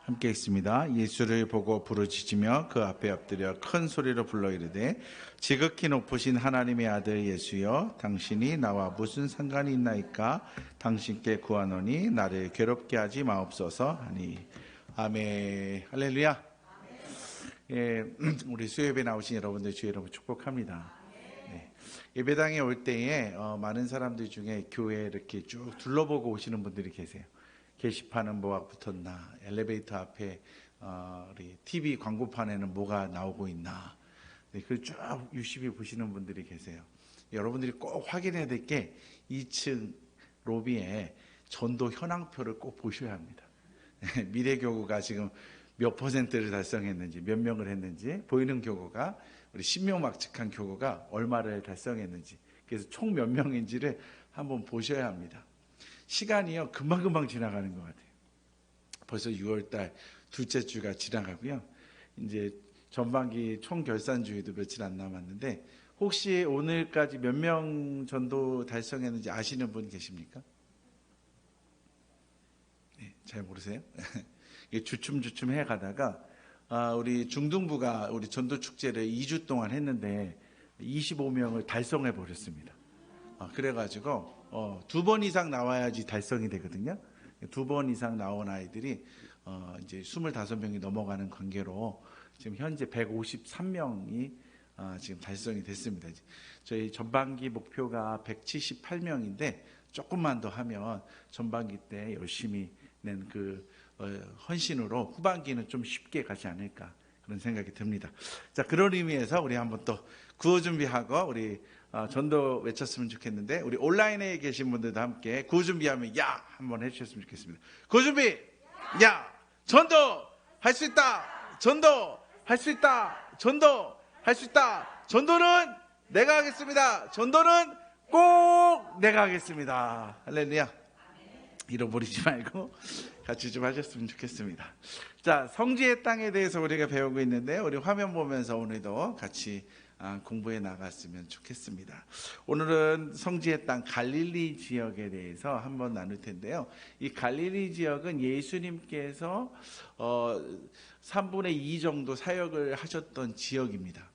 함께 있습니다. 예수를 보고 부르짖으며 그 앞에 엎드려 큰 소리로 불러 이르되 지극히 높으신 하나님의 아들 예수여, 당신이 나와 무슨 상관이 있나이까? 당신께 구하노니 나를 괴롭게 하지 마옵소서 하니. 아멘. 할렐루야. 예, 우리 수요예배 나오신 여러분들 주의 이름으로 축복합니다. 네. 예배당에 올 때에 많은 사람들 중에 교회 이렇게 쭉 둘러보고 오시는 분들이 계세요. 게시판은 뭐가 붙었나, 엘리베이터 앞에 우리 TV 광고판에는 뭐가 나오고 있나, 네, 그걸 쭉 유심히 보시는 분들이 계세요. 여러분들이 꼭 확인해야 될 게 2층 로비에 전도 현황표를 꼭 보셔야 합니다. 미래교구가 지금 몇 %를 달성했는지, 몇 명을 했는지, 보이는 교구가 우리 신명막측한 교구가 얼마를 달성했는지, 그래서 총 몇 명인지를 한번 보셔야 합니다. 시간이요 금방금방 지나가는 것 같아요. 벌써 6월달 둘째 주가 지나가고요. 이제 전반기 총 결산주의도 며칠 안 남았는데, 혹시 오늘까지 몇 명 전도 달성했는지 아시는 분 계십니까? 네, 잘 모르세요? 주춤주춤 해 가다가 우리 중등부가 우리 전도 축제를 2주 동안 했는데 25명을 달성해 버렸습니다. 그래가지고 2번 이상 나와야지 달성이 되거든요. 2번 이상 나온 아이들이 이제 25명이 넘어가는 관계로 지금 현재 153명이 지금 달성이 됐습니다. 저희 전반기 목표가 178명인데 조금만 더 하면 전반기 때 열심히 낸 그 헌신으로 후반기는 좀 쉽게 가지 않을까, 그런 생각이 듭니다. 자, 그런 의미에서 우리 한번 또 구호 준비하고 우리 전도 외쳤으면 좋겠는데, 우리 온라인에 계신 분들도 함께 구호 준비하면 야 한번 해주셨으면 좋겠습니다. 구호 준비, 야! 전도 할 수 있다. 전도 할 수 있다. 전도 할 수 있다. 전도는 내가 하겠습니다. 전도는 꼭 내가 하겠습니다. 할렐루야. 잃어버리지 말고 같이 좀 하셨으면 좋겠습니다. 자, 성지의 땅에 대해서 우리가 배우고 있는데, 우리 화면 보면서 오늘도 같이 공부해 나갔으면 좋겠습니다. 오늘은 성지의 땅 갈릴리 지역에 대해서 한번 나눌 텐데요. 이 갈릴리 지역은 예수님께서 3분의 2 정도 사역을 하셨던 지역입니다.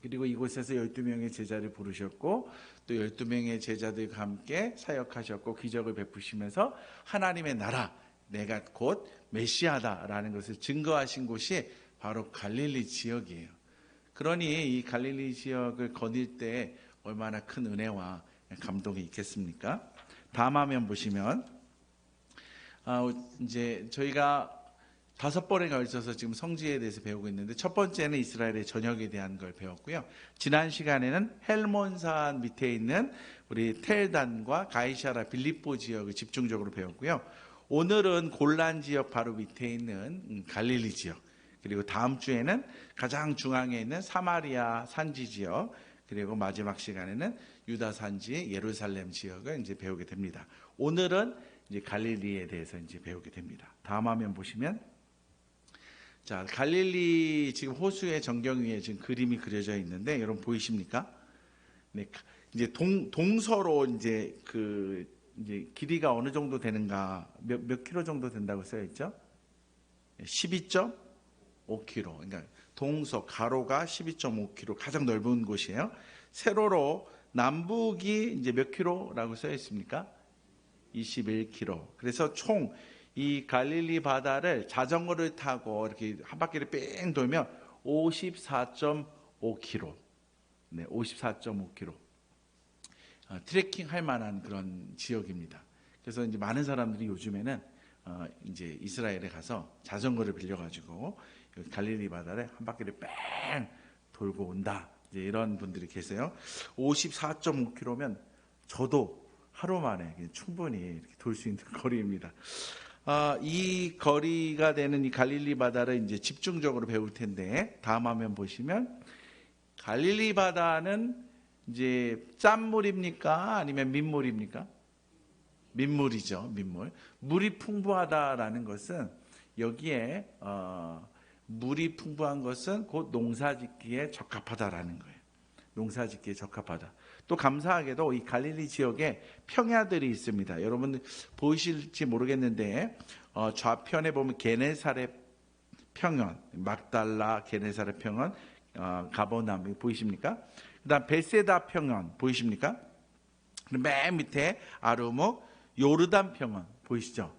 그리고 이곳에서 12명의 제자를 부르셨고, 또 12명의 제자들과 함께 사역하셨고, 기적을 베푸시면서 하나님의 나라, 내가 곧 메시아다라는 것을 증거하신 곳이 바로 갈릴리 지역이에요. 그러니 이 갈릴리 지역을 거닐 때 얼마나 큰 은혜와 감동이 있겠습니까? 다음 화면 보시면 이제 저희가 5번에 걸쳐서 지금 성지에 대해서 배우고 있는데, 첫 번째는 이스라엘의 전역에 대한 걸 배웠고요. 지난 시간에는 헬몬산 밑에 있는 우리 텔단과 가이사라 빌립보 지역을 집중적으로 배웠고요. 오늘은 골란 지역 바로 밑에 있는 갈릴리 지역, 그리고 다음 주에는 가장 중앙에 있는 사마리아 산지 지역, 그리고 마지막 시간에는 유다 산지 예루살렘 지역을 이제 배우게 됩니다. 오늘은 이제 갈릴리에 대해서 이제 배우게 됩니다. 다음 화면 보시면, 자, 갈릴리 지금 호수의 전경 위에 지금 그림이 그려져 있는데, 여러분 보이십니까? 네, 이제 동서로 이제 이제 길이가 어느 정도 되는가, 몇 킬로 정도 된다고 써 있죠? 12.5km. 그러니까 동서 가로가 12.5km, 가장 넓은 곳이에요. 세로로 남북이 이제 몇 킬로라고 써 있습니까? 21km. 그래서 총 이 갈릴리 바다를 자전거를 타고 이렇게 한 바퀴를 뺑 돌면 54.5km. 네, 54.5km. 트레킹 할 만한 그런 지역입니다. 그래서 이제 많은 사람들이 요즘에는 이제 이스라엘에 가서 자전거를 빌려가지고 갈릴리 바다를 한 바퀴를 뺑 돌고 온다, 이제 이런 분들이 계세요. 54.5km면 저도 하루 만에 충분히 이렇게 돌 수 있는 거리입니다. 이 거리가 되는 이 갈릴리 바다를 이제 집중적으로 배울 텐데, 다음 화면 보시면, 갈릴리 바다는 이제 짠물입니까? 아니면 민물입니까? 민물이죠, 민물. 물이 풍부하다라는 것은, 여기에 물이 풍부한 것은 곧 농사짓기에 적합하다라는 거예요. 농사짓기에 적합하다. 또 감사하게도 이 갈릴리 지역에 평야들이 있습니다. 여러분 보이실지 모르겠는데 좌편에 보면 게네사렛 평원, 막달라 게네사렛 평원, 가버나움 보이십니까? 그다음 베세다 평원 보이십니까? 맨 밑에 아르묵 요르단 평원 보이시죠?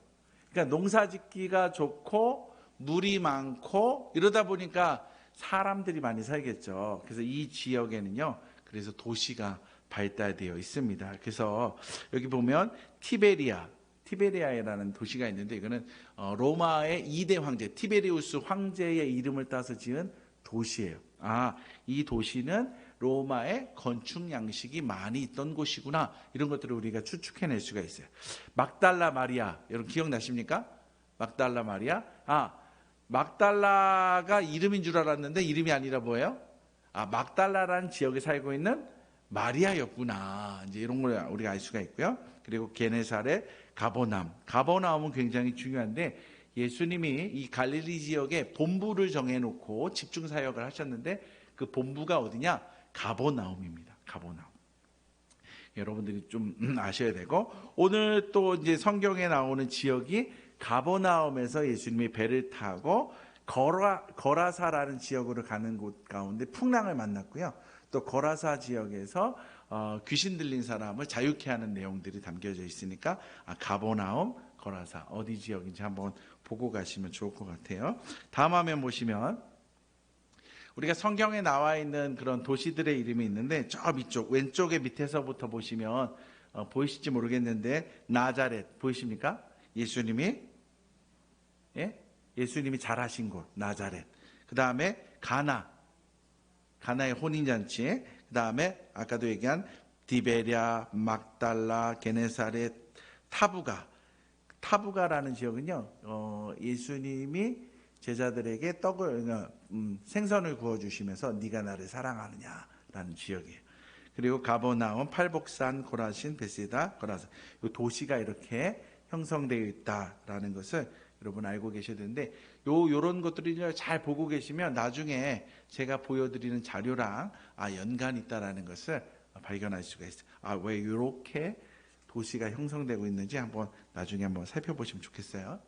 그러니까 농사짓기가 좋고 물이 많고 이러다 보니까 사람들이 많이 살겠죠. 그래서 이 지역에는요, 그래서 도시가 발달되어 있습니다. 그래서 여기 보면 티베리아라는 도시가 있는데 이거는 로마의 2대 황제 티베리우스 황제의 이름을 따서 지은 도시예요. 이 도시는 로마의 건축 양식이 많이 있던 곳이구나. 이런 것들을 우리가 추측해낼 수가 있어요. 막달라 마리아, 여러분 기억나십니까? 막달라 마리아. 막달라가 이름인 줄 알았는데 이름이 아니라 뭐예요? 막달라라는 지역에 살고 있는 마리아였구나. 이제 이런 걸 우리가 알 수가 있고요. 그리고 게네사렛, 가버나움은 굉장히 중요한데 예수님이 이 갈릴리 지역에 본부를 정해놓고 집중 사역을 하셨는데 그 본부가 어디냐? 가버나움입니다. 가버나움. 여러분들이 좀 아셔야 되고 오늘 또 이제 성경에 나오는 지역이 가버나움에서 예수님이 배를 타고 거라사라는 지역으로 가는 곳 가운데 풍랑을 만났고요. 또 거라사 지역에서 귀신 들린 사람을 자유케 하는 내용들이 담겨져 있으니까 가버나움, 거라사 어디 지역인지 한번 보고 가시면 좋을 것 같아요. 다음 화면 보시면 우리가 성경에 나와 있는 그런 도시들의 이름이 있는데 저 밑쪽 왼쪽에 밑에서부터 보시면 보이실지 모르겠는데 나자렛 보이십니까? 예수님이 잘하신 곳 나자렛. 그 다음에 가나의 혼인잔치. 그 다음에 아까도 얘기한 디베랴, 막달라, 게네사렛, 타부가라는 지역은요. 예수님이 제자들에게 생선을 구워주시면서 네가 나를 사랑하느냐라는 지역이에요. 그리고 가버나움, 팔복산, 고라신, 베세다, 거라사. 이 도시가 이렇게 형성되어 있다라는 것을 여러분 알고 계셔야 되는데 요런 것들을 잘 보고 계시면 나중에 제가 보여드리는 자료랑 연관이 있다라는 것을 발견할 수가 있어요. 왜 이렇게 도시가 형성되고 있는지 나중에 한번 살펴보시면 좋겠어요.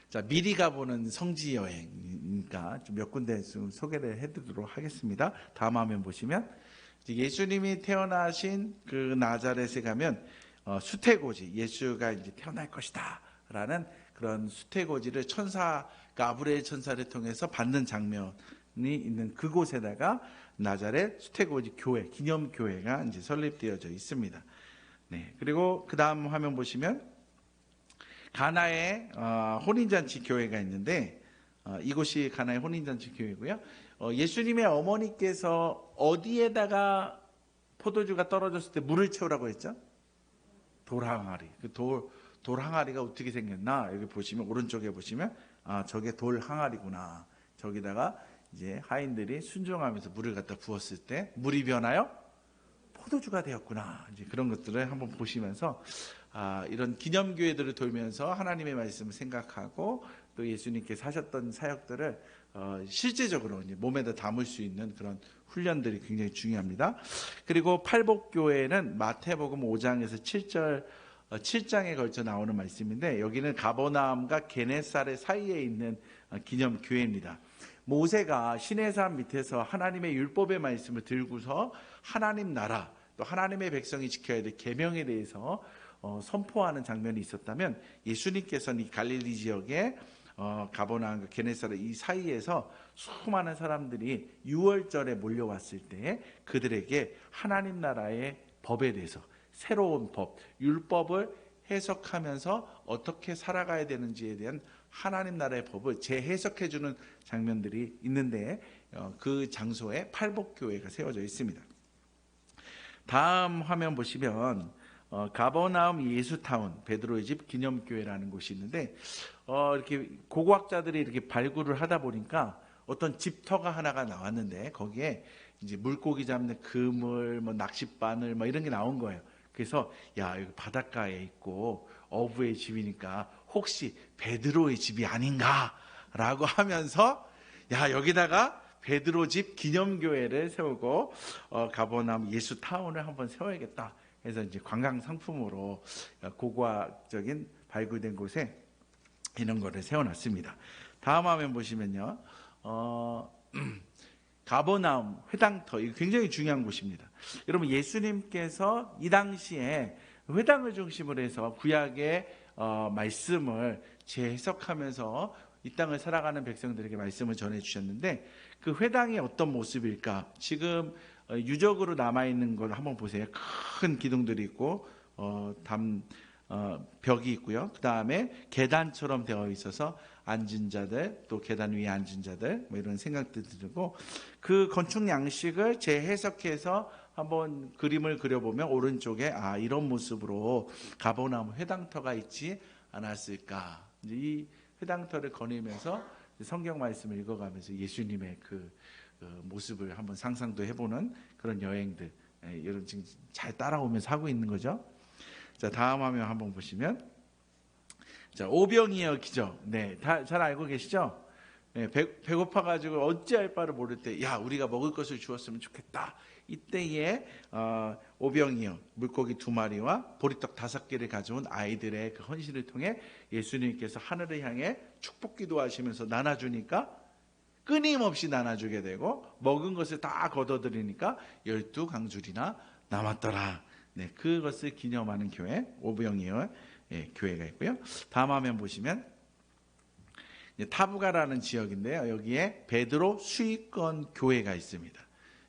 자, 미리 가보는 성지 여행이니까 좀 몇 군데 좀 소개를 해드리도록 하겠습니다. 다음 화면 보시면 예수님이 태어나신 그 나자렛에 가면 수태고지 예수가 이제 태어날 것이다라는 그런 수태고지를 가브리엘 천사를 통해서 받는 장면이 있는 그곳에다가 나자렛 수태고지 교회, 기념 교회가 이제 설립되어져 있습니다. 네, 그리고 그 다음 화면 보시면 가나의 혼인잔치 교회가 있는데 이곳이 가나의 혼인잔치 교회고요. 예수님의 어머니께서 어디에다가 포도주가 떨어졌을 때 물을 채우라고 했죠? 돌항아리. 돌 항아리가 어떻게 생겼나? 여기 보시면 오른쪽에 보시면 저게 돌 항아리구나. 저기다가 이제 하인들이 순종하면서 물을 갖다 부었을 때 물이 변하여 포도주가 되었구나. 이제 그런 것들을 한번 보시면서 이런 기념교회들을 돌면서 하나님의 말씀을 생각하고 또 예수님께서 하셨던 사역들을 실제적으로 이제 몸에다 담을 수 있는 그런 훈련들이 굉장히 중요합니다. 그리고 팔복교회는 마태복음 5장에서 7장에 걸쳐 나오는 말씀인데 여기는 가버나움과 게네사렛 사이에 있는 기념교회입니다. 모세가 시내산 밑에서 하나님의 율법의 말씀을 들고서 하나님 나라 또 하나님의 백성이 지켜야 될 계명에 대해서 선포하는 장면이 있었다면 예수님께서는 이 갈릴리 지역에 가버나움과 게네사렛 이 사이에서 수많은 사람들이 유월절에 몰려왔을 때 그들에게 하나님 나라의 법에 대해서 새로운 법, 율법을 해석하면서 어떻게 살아가야 되는지에 대한 하나님 나라의 법을 재해석해주는 장면들이 있는데 그 장소에 팔복교회가 세워져 있습니다. 다음 화면 보시면 가버나움 예수타운 베드로의 집 기념교회라는 곳이 있는데 이렇게 고고학자들이 이렇게 발굴을 하다 보니까 어떤 집터가 하나가 나왔는데 거기에 이제 물고기 잡는 그물, 낚싯바늘 이런 게 나온 거예요. 그래서 여기 바닷가에 있고 어부의 집이니까 혹시 베드로의 집이 아닌가라고 하면서 여기다가 베드로 집 기념교회를 세우고 가버나움 예수타운을 한번 세워야겠다 해서 이제 관광 상품으로 고고학적인 발굴된 곳에 이런 거를 세워놨습니다. 다음 화면 보시면요, 가버나움 회당터, 이거 굉장히 중요한 곳입니다. 여러분, 예수님께서 이 당시에 회당을 중심으로 해서 구약의 말씀을 재해석하면서 이 땅을 살아가는 백성들에게 말씀을 전해주셨는데, 그 회당이 어떤 모습일까? 지금 유적으로 남아있는 걸 한번 보세요. 큰 기둥들이 있고 벽이 있고요. 그 다음에 계단처럼 되어 있어서 앉은 자들, 또 계단 위에 앉은 자들, 뭐 이런 생각도 들고, 그 건축 양식을 재해석해서 한번 그림을 그려보면 오른쪽에 이런 모습으로 가버나움 회당터가 있지 않았을까. 이제 이 회당터를 거니면서 성경 말씀을 읽어가면서 예수님의 그 모습을 한번 상상도 해보는 그런 여행들, 여러분 지금 잘 따라오면서 하고 있는 거죠. 자, 다음 화면 한번 보시면, 자, 오병이어 기적. 네, 다 잘 알고 계시죠? 네, 배고파가지고 어찌할 바를 모를 때, 야, 우리가 먹을 것을 주었으면 좋겠다. 이때에 오병이어 물고기 2마리와 보리떡 5개를 가져온 아이들의 그 헌신을 통해 예수님께서 하늘을 향해 축복 기도하시면서 나눠주니까 끊임없이 나눠주게 되고, 먹은 것을 다 걷어들이니까 12강줄이나 남았더라. 네, 그것을 기념하는 교회, 오병이어 교회가 있고요. 다음 화면 보시면 타부가라는 지역인데요. 여기에 베드로 수익권 교회가 있습니다.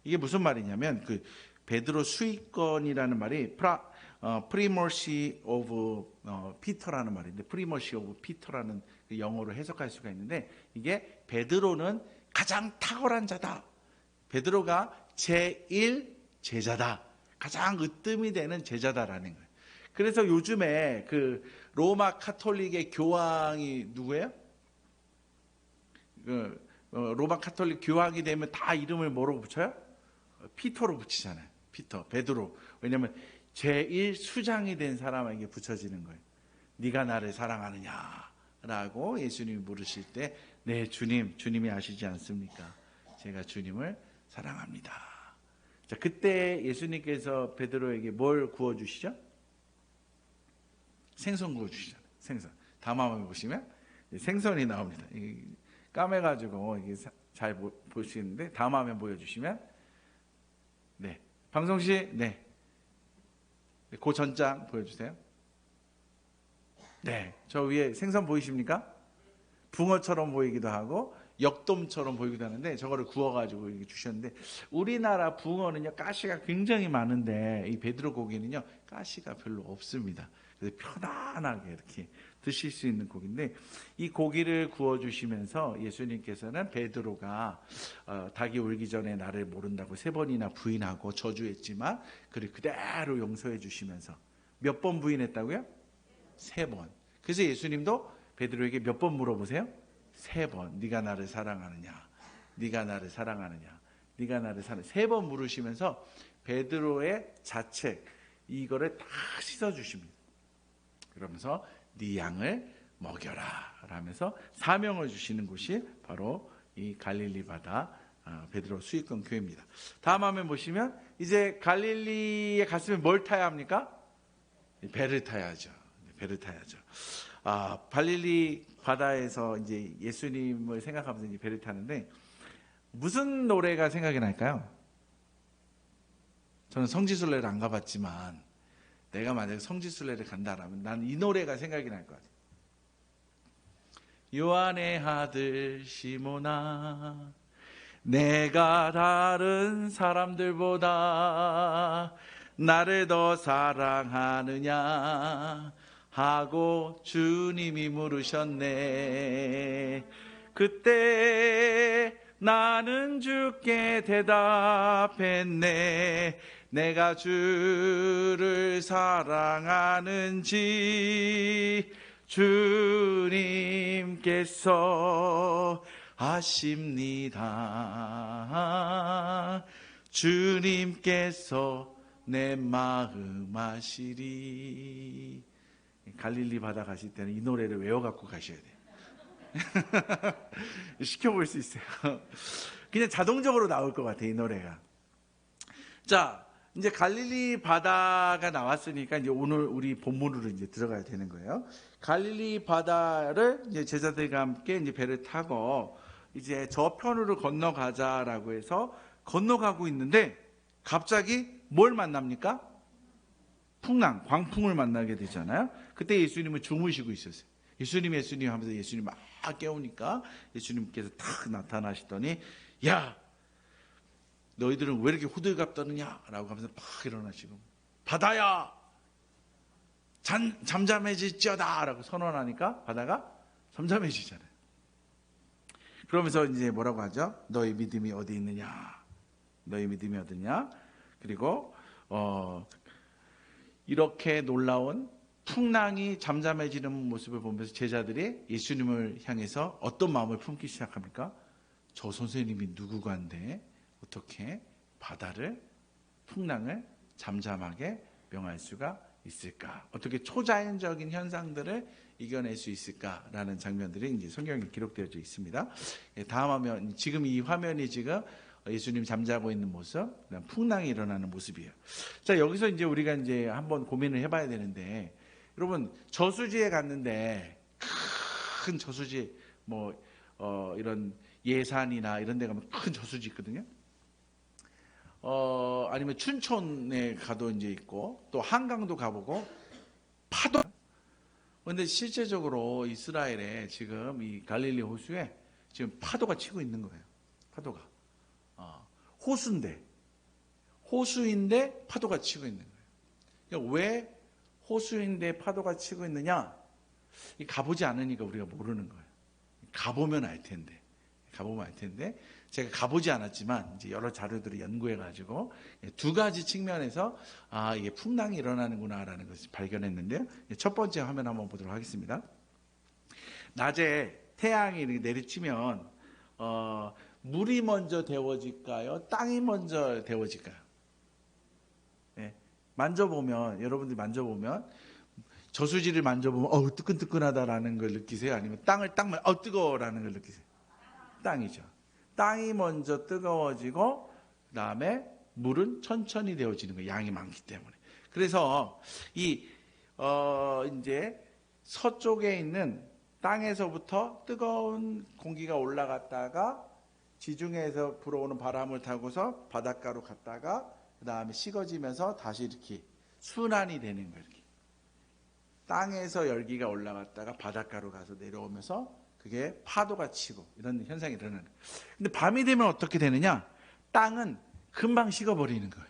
이게 무슨 말이냐면, 그 베드로 수익권이라는 말이 프리머시 오브 피터라는 말인데, 프리머시 오브 피터라는 그 영어로 해석할 수가 있는데, 이게 베드로는 가장 탁월한 자다. 베드로가 제1 제자다. 가장 으뜸이 되는 제자다라는 거예요. 그래서 요즘에 그 로마 카톨릭의 교황이 누구예요? 로마 카톨릭 교황이 되면 다 이름을 뭐로 붙여요? 피터로 붙이잖아요. 피터, 베드로. 왜냐하면 제1 수장이 된 사람에게 붙여지는 거예요. 네가 나를 사랑하느냐라고 예수님이 물으실 때, 네 주님, 주님이 아시지 않습니까? 제가 주님을 사랑합니다. 자, 그때 예수님께서 베드로에게 뭘 구워주시죠? 생선 구워주시잖아요. 생선. 다음 화면 보시면 생선이 나옵니다. 까매가지고 이게 잘 보시는데, 다음 화면 보여주시면, 네, 방송시, 네, 그 전장 보여주세요. 네, 저 위에 생선 보이십니까? 붕어처럼 보이기도 하고 역돔처럼 보이기도 하는데, 저거를 구워가지고 이렇게 주셨는데, 우리나라 붕어는요 가시가 굉장히 많은데 이 베드로 고기는요 가시가 별로 없습니다. 그래서 편안하게 이렇게 드실 수 있는 고기인데, 이 고기를 구워주시면서 예수님께서는 베드로가 닭이 울기 전에 나를 모른다고 3번이나 부인하고 저주했지만 그를 그대로 용서해 주시면서 몇 번 부인했다고요? 3번. 그래서 예수님도 베드로에게 몇 번 물어보세요? 3번. 네가 나를 사랑하느냐? 네가 나를 사랑하느냐? 네가 나를 사랑하느냐? 3번 물으시면서 베드로의 자책, 이거를 다 씻어주십니다. 그러면서 네 양을 먹여라 라면서 사명을 주시는 곳이 바로 이 갈릴리 바다 베드로 수익권 교회입니다. 다음 화면 보시면, 이제 갈릴리에 갔으면 뭘 타야 합니까? 배를 타야죠. 배를 타야죠. 갈릴리 바다에서 이제 예수님을 생각하면서 이제 배를 타는데, 무슨 노래가 생각이 날까요? 저는 성지순례를 안 가봤지만 내가 만약에 성지순례를 간다라면 난 이 노래가 생각이 날 것 같아요. 요한의 아들 시몬아, 내가 다른 사람들보다 나를 더 사랑하느냐 하고 주님이 물으셨네. 그때 나는 주께 대답했네. 내가 주를 사랑하는지 주님께서 아십니다. 주님께서 내 마음 아시리. 갈릴리 바다 가실 때는 이 노래를 외워갖고 가셔야 돼요. 시켜볼 수 있어요. 그냥 자동적으로 나올 것 같아, 이 노래가. 자, 이제 갈릴리 바다가 나왔으니까 이제 오늘 우리 본문으로 이제 들어가야 되는 거예요. 갈릴리 바다를 이제 제자들과 함께 이제 배를 타고 이제 저편으로 건너가자라고 해서 건너가고 있는데 갑자기 뭘 만납니까? 풍랑, 광풍을 만나게 되잖아요. 그때 예수님은 주무시고 있었어요. 예수님 하면서 예수님 막 깨우니까 예수님께서 탁 나타나시더니 야, 너희들은 왜 이렇게 호들갑 떠느냐? 라고 하면서 막 일어나시고 바다야 잠잠해질지어다 라고 선언하니까 바다가 잠잠해지잖아요. 그러면서 이제 뭐라고 하죠? 너희 믿음이 어디 있느냐? 너희 믿음이 어디냐? 그리고 이렇게 놀라운 풍랑이 잠잠해지는 모습을 보면서 제자들이 예수님을 향해서 어떤 마음을 품기 시작합니까? 저 선생님이 누구간데 어떻게 바다를, 풍랑을 잠잠하게 명할 수가 있을까? 어떻게 초자연적인 현상들을 이겨낼 수 있을까라는 장면들이 이제 성경에 기록되어져 있습니다. 다음 화면, 지금 이 화면이 지금 예수님 잠자고 있는 모습, 풍랑이 일어나는 모습이에요. 자, 여기서 이제 우리가 이제 한번 고민을 해봐야 되는데, 여러분 저수지에 갔는데 큰 저수지, 이런 예산이나 이런 데 가면 큰 저수지 있거든요. 아니면 춘천에 가도 이제 있고 또 한강도 가보고 파도. 그런데 실제적으로 이스라엘에 지금 이 갈릴리 호수에 지금 파도가 치고 있는 거예요. 파도가 호수인데 파도가 치고 있는 거예요. 그러니까 왜 호수인데 파도가 치고 있느냐? 가보지 않으니까 우리가 모르는 거예요. 가보면 알 텐데. 제가 가보지 않았지만 이제 여러 자료들을 연구해가지고 두 가지 측면에서 이게 풍랑이 일어나는구나라는 것을 발견했는데요. 첫 번째 화면 한번 보도록 하겠습니다. 낮에 태양이 이렇게 내리치면 물이 먼저 데워질까요? 땅이 먼저 데워질까요? 네. 여러분들이 만져보면 저수지를 만져보면 뜨끈뜨끈하다라는 걸 느끼세요? 아니면 땅을 뜨거워라는 걸 느끼세요? 땅이죠. 땅이 먼저 뜨거워지고 그다음에 물은 천천히 데워지는 거예요. 양이 많기 때문에. 그래서 이제 서쪽에 있는 땅에서부터 뜨거운 공기가 올라갔다가 지중해에서 불어오는 바람을 타고서 바닷가로 갔다가 그다음에 식어지면서 다시 이렇게 순환이 되는 거예요. 이렇게. 땅에서 열기가 올라갔다가 바닷가로 가서 내려오면서 그게 파도가 치고 이런 현상이 일어나는 거예요. 근데 밤이 되면 어떻게 되느냐? 땅은 금방 식어버리는 거예요.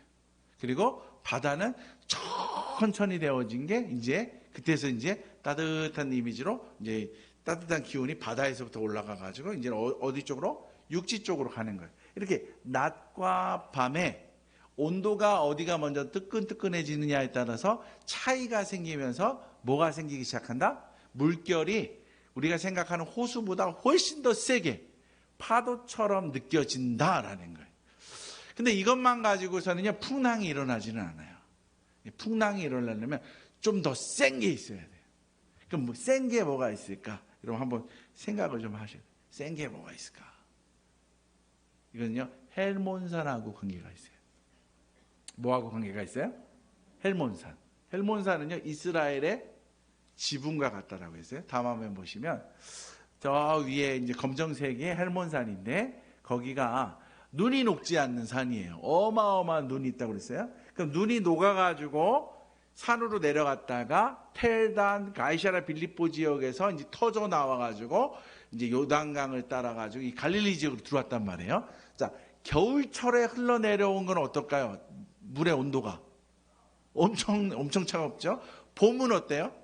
그리고 바다는 천천히 데워진 게 이제 그때서 이제 따뜻한 이미지로 이제 따뜻한 기운이 바다에서부터 올라가 가지고 이제 어디 쪽으로? 육지 쪽으로 가는 거예요. 이렇게 낮과 밤에 온도가 어디가 먼저 뜨끈뜨끈해지느냐에 따라서 차이가 생기면서 뭐가 생기기 시작한다? 물결이 우리가 생각하는 호수보다 훨씬 더 세게 파도처럼 느껴진다라는 거예요. 근데 이것만 가지고서는요, 풍랑이 일어나지는 않아요. 풍랑이 일어나려면 좀 더 센 게 있어야 돼요. 그럼 센 게 뭐가 있을까? 여러분 한번 생각을 좀 하셔야 돼요. 센 게 뭐가 있을까? 이거는요, 헬몬산하고 관계가 있어요. 뭐하고 관계가 있어요? 헬몬산. 헬몬산은요, 이스라엘의 지붕과 같다라고 했어요. 다음 화면 보시면 저 위에 이제 검정색이 헬몬산인데 거기가 눈이 녹지 않는 산이에요. 어마어마한 눈이 있다고 그랬어요. 그럼 눈이 녹아가지고 산으로 내려갔다가 텔단, 가이샤라 빌립보 지역에서 이제 터져 나와가지고 이제 요단강을 따라가지고 이 갈릴리 지역으로 들어왔단 말이에요. 자, 겨울철에 흘러내려온 건 어떨까요? 물의 온도가 엄청 차갑죠. 봄은 어때요?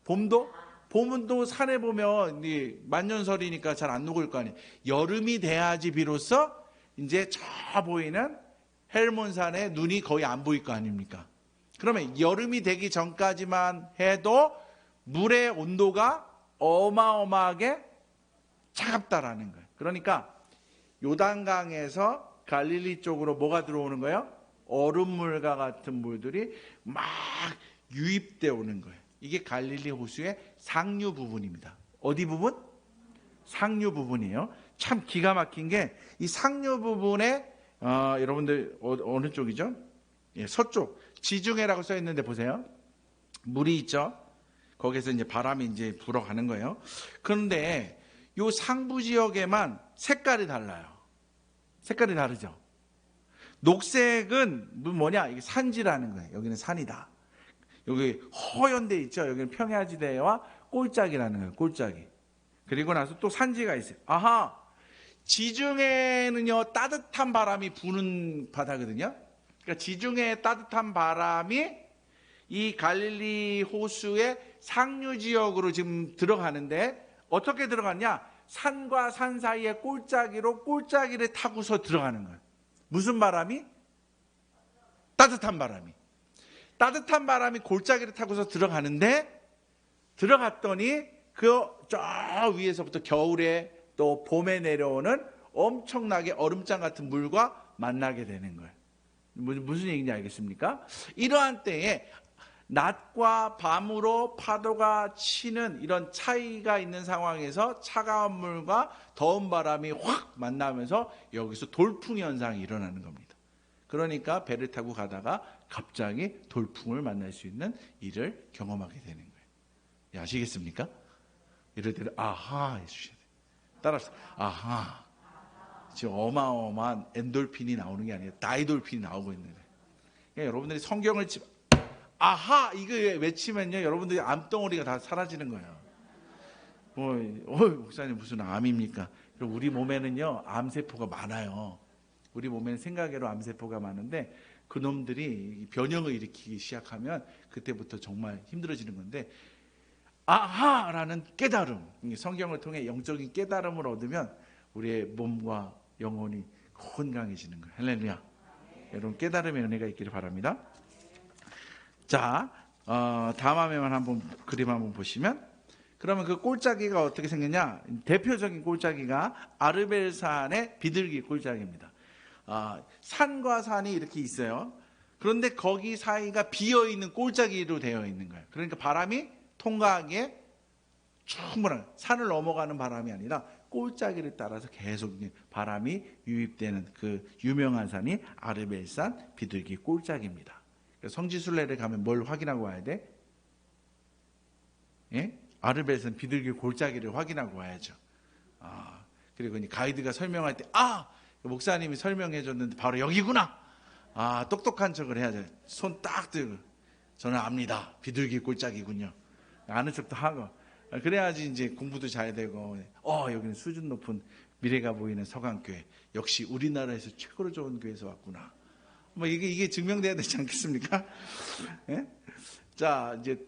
봄은 또 산에 보면 만년설이니까 잘 안 녹을 거 아니에요. 여름이 돼야지 비로소 이제 저 보이는 헬몬산에 눈이 거의 안 보일 거 아닙니까? 그러면 여름이 되기 전까지만 해도 물의 온도가 어마어마하게 차갑다라는 거예요. 그러니까 요단강에서 갈릴리 쪽으로 뭐가 들어오는 거예요? 얼음물과 같은 물들이 막 유입되어 오는 거예요. 이게 갈릴리 호수의 상류 부분입니다. 어디 부분? 상류 부분이에요. 참 기가 막힌 게 이 상류 부분에 여러분들 어느 쪽이죠? 예, 서쪽 지중해라고 써 있는데 보세요. 물이 있죠. 거기서 이제 바람이 이제 불어가는 거예요. 그런데 요 상부 지역에만 색깔이 달라요. 색깔이 다르죠. 녹색은 뭐냐? 이게 산지라는 거예요. 여기는 산이다. 여기 허연 데 있죠. 여기는 평야지대와 꼴짝이라는 거예요. 꼴짝이. 그리고 나서 또 산지가 있어요. 아하. 지중해는요 따뜻한 바람이 부는 바다거든요. 그러니까 지중해의 따뜻한 바람이 이 갈릴리 호수의 상류 지역으로 지금 들어가는데 어떻게 들어갔냐? 산과 산 사이에 꼴짜기로 꼴짜기를 타고서 들어가는 거예요. 무슨 바람이? 따뜻한 바람이. 따뜻한 바람이 골짜기를 타고서 들어가는데 들어갔더니 그 저 위에서부터 겨울에 또 봄에 내려오는 엄청나게 얼음장 같은 물과 만나게 되는 거예요. 무슨 얘기인지 알겠습니까? 이러한 때에 낮과 밤으로 파도가 치는 이런 차이가 있는 상황에서 차가운 물과 더운 바람이 확 만나면서 여기서 돌풍 현상이 일어나는 겁니다. 그러니까 배를 타고 가다가 갑자기 돌풍을 만날 수 있는 일을 경험하게 되는 거예요. 예, 아시겠습니까? 이럴 때는 아하 해주셔야 돼요. 따라서 아하. 지금 어마어마한 엔돌핀이 나오는 게 아니라 다이돌핀이 나오고 있는 거예요. 그러니까 여러분들이 성경을 아하 이거 외치면요 여러분들이 암덩어리가 다 사라지는 거예요. 목사님 무슨 암입니까? 우리 몸에는요 암세포가 많아요. 우리 몸에는 생각외로 암세포가 많은데 그놈들이 변형을 일으키기 시작하면 그때부터 정말 힘들어지는 건데 아하라는 깨달음, 성경을 통해 영적인 깨달음을 얻으면 우리의 몸과 영혼이 건강해지는 거예요. 할렐루야. 여러분 깨달음의 은혜가 있기를 바랍니다. 자, 다음 화면만 한번 그림 한번 보시면 그러면 그 꼴짜기가 어떻게 생겼냐? 대표적인 꼴짜기가 아르벨산의 비둘기 꼴짜기입니다. 산과 산이 이렇게 있어요. 그런데 거기 사이가 비어있는 꼴짜기로 되어 있는 거예요. 그러니까 바람이 통과하기에 충분한 산을 넘어가는 바람이 아니라 꼴짜기를 따라서 계속 바람이 유입되는 그 유명한 산이 아르벨산 비둘기 꼴짜기입니다. 성지순례를 가면 뭘 확인하고 와야 돼? 예? 아르벨산 비둘기 꼴짜기를 확인하고 와야죠. 그리고 가이드가 설명할 때 목사님이 설명해 줬는데 바로 여기구나. 똑똑한 척을 해야죠. 손 딱 들고 저는 압니다. 비둘기 꼴짜기군요. 아는 척도 하고 그래야지 이제 공부도 잘 되고 여기는 수준 높은 미래가 보이는 서강교회 역시 우리나라에서 최고로 좋은 교회에서 왔구나. 이게 증명돼야 되지 않겠습니까? 예? 자 이제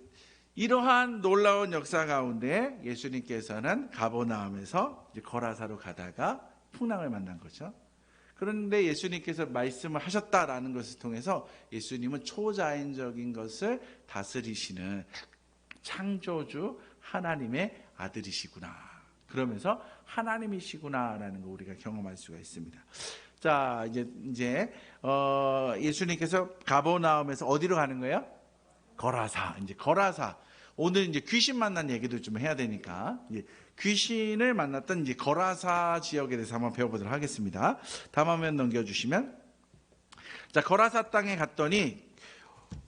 이러한 놀라운 역사 가운데 예수님께서는 가버나움에서 이제 거라사로 가다가 풍랑을 만난 거죠. 그런데 예수님께서 말씀을 하셨다라는 것을 통해서 예수님은 초자연적인 것을 다스리시는 창조주 하나님의 아들이시구나. 그러면서 하나님이시구나라는 거 우리가 경험할 수가 있습니다. 자, 이제 예수님께서 가버나움에서 어디로 가는 거예요? 거라사. 이제 거라사. 오늘 이제 귀신 만난 얘기도 좀 해야 되니까 귀신을 만났던 이제 거라사 지역에 대해서 한번 배워보도록 하겠습니다. 다음 화면 넘겨주시면, 자 거라사 땅에 갔더니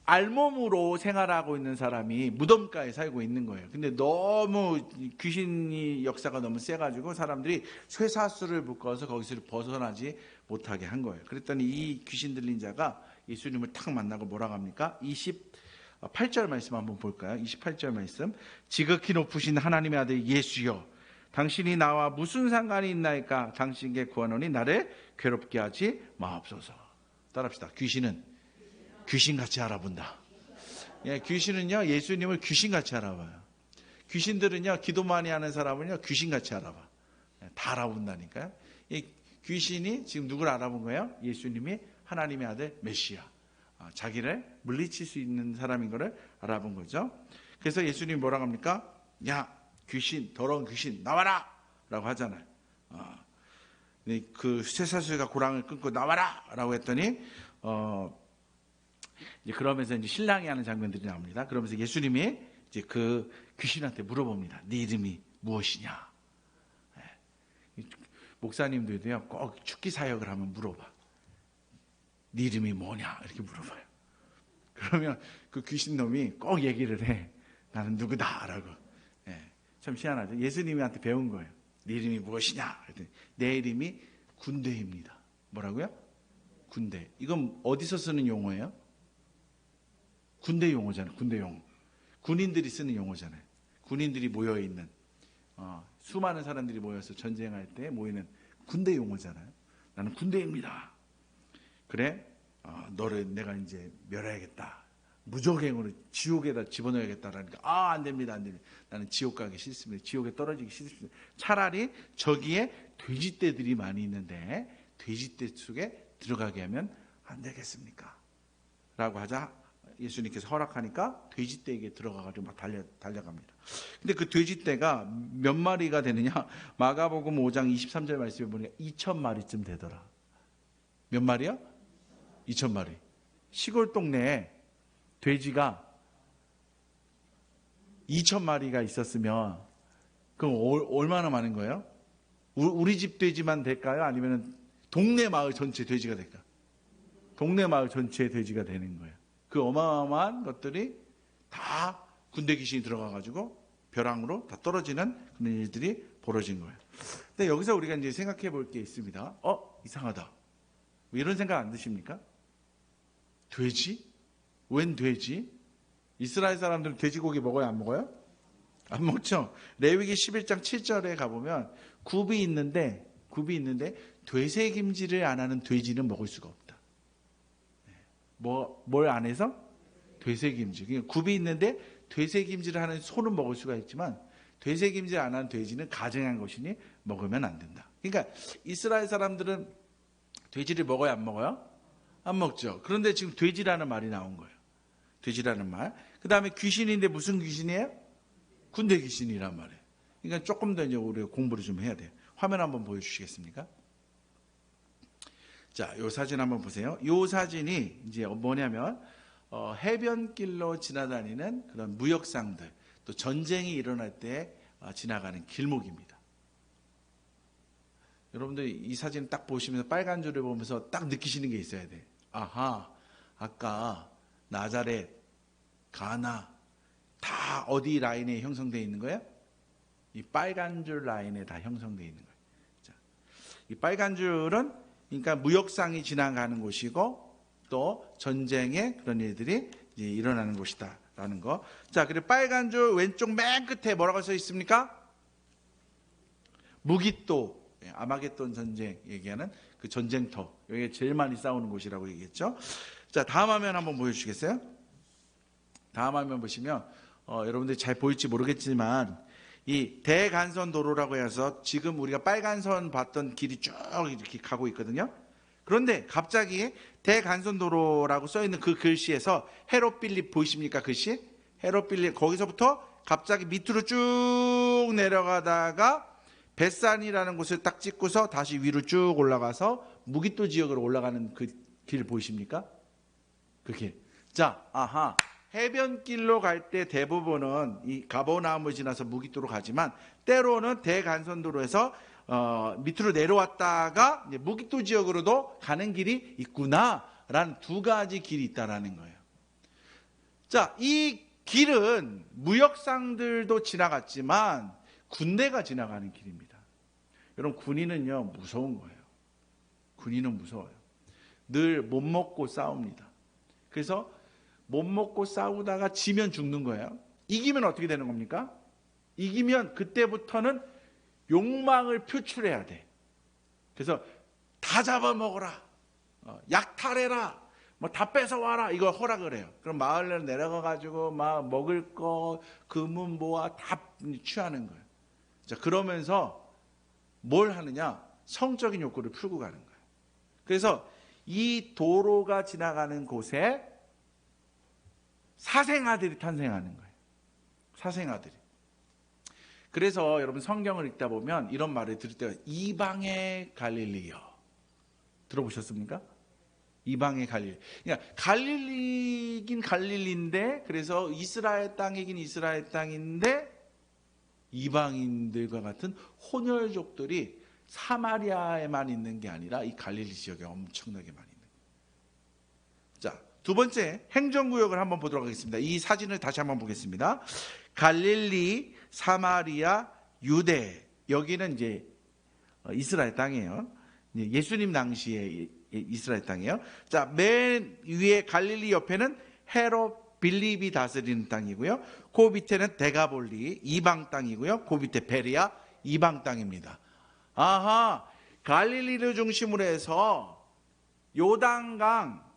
알몸으로 생활하고 있는 사람이 무덤가에 살고 있는 거예요. 근데 너무 귀신이 역사가 너무 세가지고 사람들이 쇠사슬을 묶어서 거기서 벗어나지 못하게 한 거예요. 그랬더니 이 귀신 들린 자가 예수님을 탁 만나고 뭐라고 합니까? 28절 말씀 한번 볼까요? 28절 말씀. 지극히 높으신 하나님의 아들 예수여, 당신이 나와 무슨 상관이 있나이까? 당신께 구하노니 나를 괴롭게 하지 마옵소서. 따라합시다. 귀신은 귀신같이 알아본다. 예, 귀신은요 예수님을 귀신같이 알아봐요. 귀신들은요 기도 많이 하는 사람은요 귀신같이 알아봐. 다 알아본다니까요. 이 귀신이 지금 누구를 알아본 거예요? 예수님이 하나님의 아들 메시아, 자기를 물리칠 수 있는 사람인 것을 알아본 거죠. 그래서 예수님이 뭐라고 합니까? 야 귀신, 더러운 귀신 나와라 라고 하잖아요. 그 쇠사슬과 고랑을 끊고 나와라 라고 했더니 이제 그러면서 이제 신랑이 하는 장면들이 나옵니다. 그러면서 예수님이 이제 그 귀신한테 물어봅니다. 네 이름이 무엇이냐? 목사님들도요, 꼭 축기 사역을 하면 물어봐. 네 이름이 뭐냐? 이렇게 물어봐요. 그러면 그 귀신놈이 꼭 얘기를 해. 나는 누구다라고. 예, 참 희한하죠. 예수님한테 배운 거예요. 네 이름이 무엇이냐? 그랬더니 내 이름이 군대입니다. 뭐라고요? 군대. 이건 어디서 쓰는 용어예요? 군대 용어잖아요. 군대 용어. 군인들이 쓰는 용어잖아요. 군인들이 모여있는, 수많은 사람들이 모여서 전쟁할 때 모이는 군대 용어잖아요. 나는 군대입니다. 그래, 너를 내가 이제 멸해야겠다. 무적행으로 지옥에다 집어넣어야겠다라니까, 안 됩니다, 안 됩니다. 나는 지옥 가기 싫습니다. 지옥에 떨어지기 싫습니다. 차라리 저기에 돼지떼들이 많이 있는데 돼지떼 속에 들어가게 하면 안 되겠습니까? 라고 하자 예수님께서 허락하니까 돼지떼에게 들어가가지고 막 달려갑니다. 근데 그 돼지떼가 몇 마리가 되느냐? 마가복음 5장 23절 말씀에 보니까 2,000마리쯤 되더라. 몇 마리야? 2,000마리. 시골 동네에 돼지가 2,000마리가 있었으면 그럼 얼마나 많은 거예요? 우리 집 돼지만 될까요? 아니면 동네 마을 전체 돼지가 될까? 동네 마을 전체의 돼지가 되는 거예요. 그 어마어마한 것들이 다 군대 귀신이 들어가가지고 벼랑으로 다 떨어지는 그런 일들이 벌어진 거예요. 근데 여기서 우리가 이제 생각해 볼 게 있습니다. 이상하다. 이런 생각 안 드십니까? 돼지? 웬 돼지? 이스라엘 사람들은 돼지고기 먹어요? 안 먹어요? 안 먹죠. 레위기 11장 7절에 가보면 굽이 있는데 되새김질을 안 하는 돼지는 먹을 수가 없다. 뭘 안 해서? 되새김질. 그러니까 굽이 있는데 되새김질을 하는 소는 먹을 수가 있지만 되새김질 안 하는 돼지는 가증한 것이니 먹으면 안 된다. 그러니까 이스라엘 사람들은 돼지를 먹어요? 안 먹어요? 안 먹죠. 그런데 지금 돼지라는 말이 나온 거예요. 돼지라는 말. 그 다음에 귀신인데 무슨 귀신이에요? 군대 귀신이란 말이에요. 그러니까 조금 더 이제 우리가 공부를 좀 해야 돼요. 화면 한번 보여주시겠습니까? 자, 요 사진 한번 보세요. 요 사진이 이제 뭐냐면 해변길로 지나다니는 그런 무역상들, 또 전쟁이 일어날 때 지나가는 길목입니다. 여러분들 이 사진 딱 보시면서 빨간 줄을 보면서 딱 느끼시는 게 있어야 돼. 아하, 아까 나자렛, 가나 다 어디 라인에 형성되어 있는 거예요? 이 빨간 줄 라인에 다 형성되어 있는 거예요. 자, 이 빨간 줄은 그러니까 무역상이 지나가는 곳이고 또 전쟁의 그런 일들이 이제 일어나는 곳이다라는 거. 자, 그리고 빨간 줄 왼쪽 맨 끝에 뭐라고 써 있습니까? 무깃도, 아마겟돈 전쟁 얘기하는 그 전쟁터. 여기가 제일 많이 싸우는 곳이라고 얘기했죠. 자, 다음 화면 한번 보여주시겠어요? 다음 화면 보시면 여러분들이 잘 보일지 모르겠지만 이 대간선도로라고 해서 지금 우리가 빨간선 봤던 길이 쭉 이렇게 가고 있거든요. 그런데 갑자기 대간선도로라고 써있는 그 글씨에서 헤롯빌립 보이십니까? 글씨? 헤롯빌립 거기서부터 갑자기 밑으로 쭉 내려가다가 벳산이라는 곳을 딱 찍고서 다시 위로 쭉 올라가서 무깃도 지역으로 올라가는 그 길 보이십니까? 그 길. 자, 아하. 해변길로 갈 때 대부분은 이 가버나움을 지나서 무깃도로 가지만 때로는 대간선도로에서 밑으로 내려왔다가 이제 무깃도 지역으로도 가는 길이 있구나라는 두 가지 길이 있다라는 거예요. 자, 이 길은 무역상들도 지나갔지만 군대가 지나가는 길입니다. 여러분, 군인은요 무서운 거예요. 군인은 무서워요. 늘 못 먹고 싸웁니다. 그래서 못 먹고 싸우다가 지면 죽는 거예요. 이기면 어떻게 되는 겁니까? 이기면 그때부터는 욕망을 표출해야 돼. 그래서 다 잡아먹어라, 약탈해라, 뭐 다 뺏어와라, 이거 허락을 해요. 그럼 마을로 내려가가지고 막 먹을 거, 금은 뭐와 다 취하는 거예요. 자, 그러면서 뭘 하느냐? 성적인 욕구를 풀고 가는 거예요. 그래서 이 도로가 지나가는 곳에 사생아들이 탄생하는 거예요. 사생아들이. 그래서 여러분 성경을 읽다 보면 이런 말을 들을 때가 이방의 갈릴리요. 들어보셨습니까? 이방의 갈릴리. 그러니까 갈릴리긴 갈릴리인데 그래서 이스라엘 땅이긴 이스라엘 땅인데 이방인들과 같은 혼혈족들이 사마리아에만 있는 게 아니라 이 갈릴리 지역에 엄청나게 많이 있는 거예요. 자, 두 번째 행정구역을 한번 보도록 하겠습니다. 이 사진을 다시 한번 보겠습니다. 갈릴리, 사마리아, 유대. 여기는 이제 이스라엘 땅이에요. 예수님 당시에 이스라엘 땅이에요. 자, 맨 위에 갈릴리 옆에는 헤롯 빌립이 다스리는 땅이고요. 그 밑에는 데가볼리 이방 땅이고요. 그 밑에 베리아 이방 땅입니다. 아하, 갈릴리를 중심으로 해서 요단강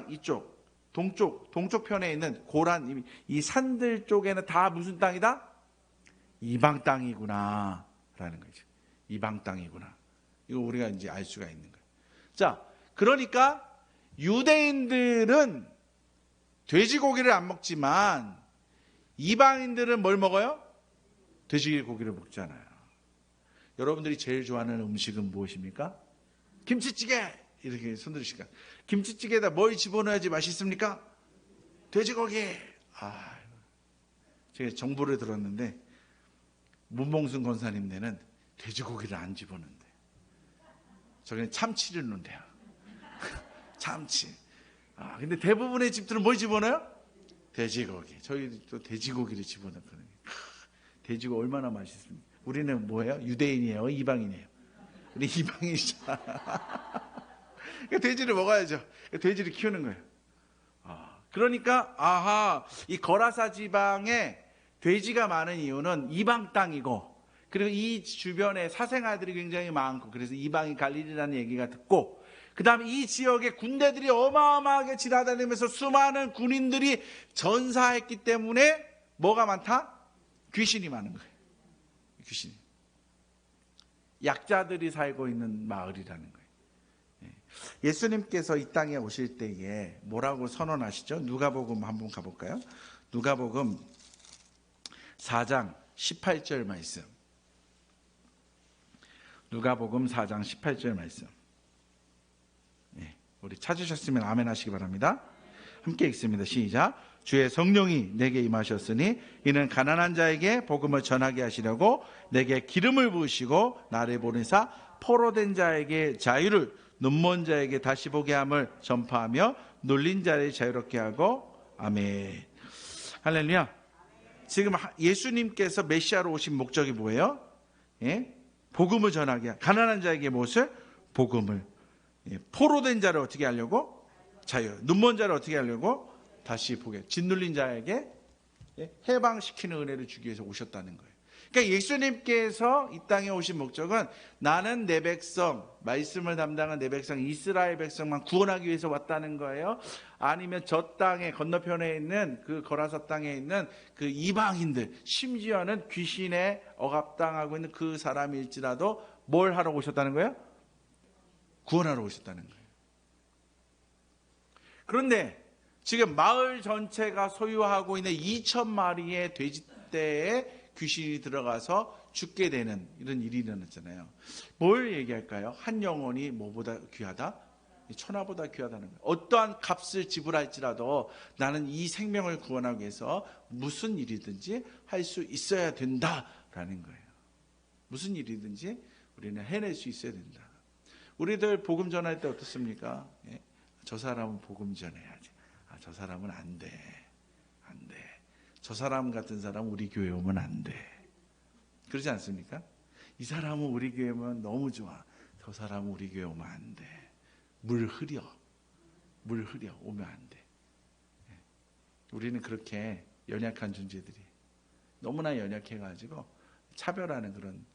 이쪽 동쪽 편에 있는 고란 이 산들 쪽에는 다 무슨 땅이다? 이방 땅이구나 라는 거죠. 이방 땅이구나. 이거 우리가 이제 알 수가 있는 거예요. 자, 그러니까 유대인들은 돼지고기를 안 먹지만 이방인들은 뭘 먹어요? 돼지고기를 먹잖아요. 여러분들이 제일 좋아하는 음식은 무엇입니까? 김치찌개! 이렇게 손들으시니까. 김치찌개에다 뭘 집어넣어야지 맛있습니까? 돼지고기! 제가 정보를 들었는데 문봉순 권사님네는 돼지고기를 안 집어넣는데 저기는 참치를 넣는데요. 참치. 근데 대부분의 집들은 뭘 집어넣어요? 돼지고기. 저희도 돼지고기를 집어넣거든요. 돼지고기 얼마나 맛있습니까? 우리는 뭐예요? 유대인이에요? 이방인이에요? 우리 이방인이잖아. 돼지를 먹어야죠. 돼지를 키우는 거예요. 그러니까 이 거라사 지방에 돼지가 많은 이유는 이방 땅이고, 그리고 이 주변에 사생아들이 굉장히 많고, 그래서 이방이 갈릴리라는 얘기가 듣고, 그 다음에 이 지역에 군대들이 어마어마하게 지나다니면서 수많은 군인들이 전사했기 때문에 뭐가 많다? 귀신이 많은 거예요. 귀신. 약자들이 살고 있는 마을이라는 거예요. 예수님께서 이 땅에 오실 때에 뭐라고 선언하시죠? 누가복음 한번 가볼까요? 누가복음 4장 18절 말씀. 누가복음 4장 18절 말씀. 우리 찾으셨으면 아멘 하시기 바랍니다. 함께 읽습니다. 시작. 주의 성령이 내게 임하셨으니 이는 가난한 자에게 복음을 전하게 하시려고 내게 기름을 부으시고 나를 보내사 포로된 자에게 자유를, 눈먼 자에게 다시 보게 함을 전파하며 눌린 자를 자유롭게 하고. 아멘. 할렐루야. 지금 예수님께서 메시아로 오신 목적이 뭐예요? 복음을 전하게, 가난한 자에게 무엇을? 복음을. 포로된 자를 어떻게 하려고? 자유. 눈먼 자를 어떻게 하려고? 다시 보게. 짓눌린 자에게 해방시키는 은혜를 주기 위해서 오셨다는 거예요. 그러니까 예수님께서 이 땅에 오신 목적은 나는 내 백성, 말씀을 담당한 내 백성, 이스라엘 백성만 구원하기 위해서 왔다는 거예요. 아니면 저 땅에 건너편에 있는 그 거라사 땅에 있는 그 이방인들, 심지어는 귀신에 억압당하고 있는 그 사람일지라도 뭘 하러 오셨다는 거예요? 구원하러 오셨다는 거예요. 그런데 지금 마을 전체가 소유하고 있는 2,000마리의 돼지떼에 귀신이 들어가서 죽게 되는 이런 일이 일어났잖아요. 뭘 얘기할까요? 한 영혼이 뭐보다 귀하다? 천하보다 귀하다는 거예요. 어떠한 값을 지불할지라도 나는 이 생명을 구원하기 위해서 무슨 일이든지 할 수 있어야 된다라는 거예요. 무슨 일이든지 우리는 해낼 수 있어야 된다. 우리들 복음 전할 때 어떻습니까? 저 사람은 복음 전해야지. 저 사람은 안 돼. 안 돼. 저 사람 같은 사람 우리 교회 오면 안 돼. 그러지 않습니까? 이 사람은 우리 교회 오면 너무 좋아. 저 사람은 우리 교회 오면 안 돼. 물 흐려. 오면 안 돼. 우리는 그렇게 연약한 존재들이 너무나 연약해가지고 차별하는 그런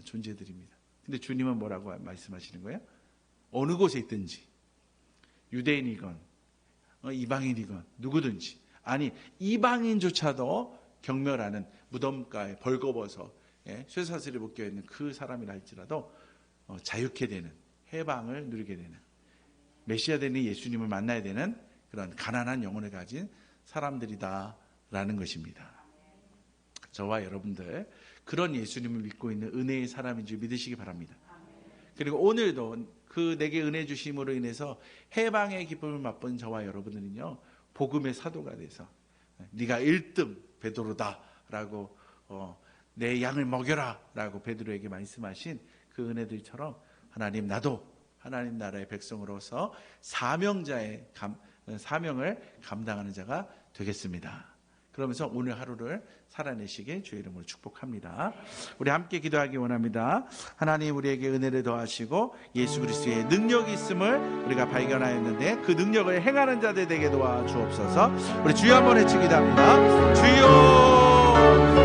존재들입니다. 근데 주님은 뭐라고 말씀하시는 거예요? 어느 곳에 있든지 유대인이건 이방인이건 누구든지, 아니 이방인조차도 경멸하는 무덤가에 벌거벗어 쇠사슬이 묶여있는 그 사람이라 할지라도 자유케 되는, 해방을 누리게 되는, 메시아 되는 예수님을 만나야 되는 그런 가난한 영혼을 가진 사람들이다라는 것입니다. 저와 여러분들 그런 예수님을 믿고 있는 은혜의 사람인 줄 믿으시기 바랍니다. 그리고 오늘도 그 내게 은혜 주심으로 인해서 해방의 기쁨을 맛본 저와 여러분들은요, 복음의 사도가 돼서 네가 1등 베드로다 라고 내 양을 먹여라 라고 베드로에게 말씀하신 그 은혜들처럼 하나님, 나도 하나님 나라의 백성으로서 사명자의 사명을 감당하는 자가 되겠습니다. 그러면서 오늘 하루를 살아내시길 주의 이름으로 축복합니다. 우리 함께 기도하기 원합니다. 하나님, 우리에게 은혜를 더하시고 예수 그리스도의 능력이 있음을 우리가 발견하였는데 그 능력을 행하는 자들 되게 도와주옵소서. 우리 주여 한번 외치기도 합니다. 주여,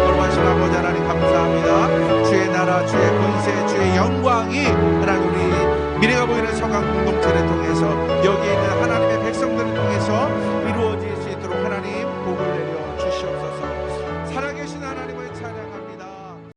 거룩하신 아버지 하나님 감사합니다. 주의 나라, 주의 권세, 주의 영광이 하나님 우리 미래가 보이는 서강 공동체를 통해서 여기에 있는 하나님의 백성들을 통해서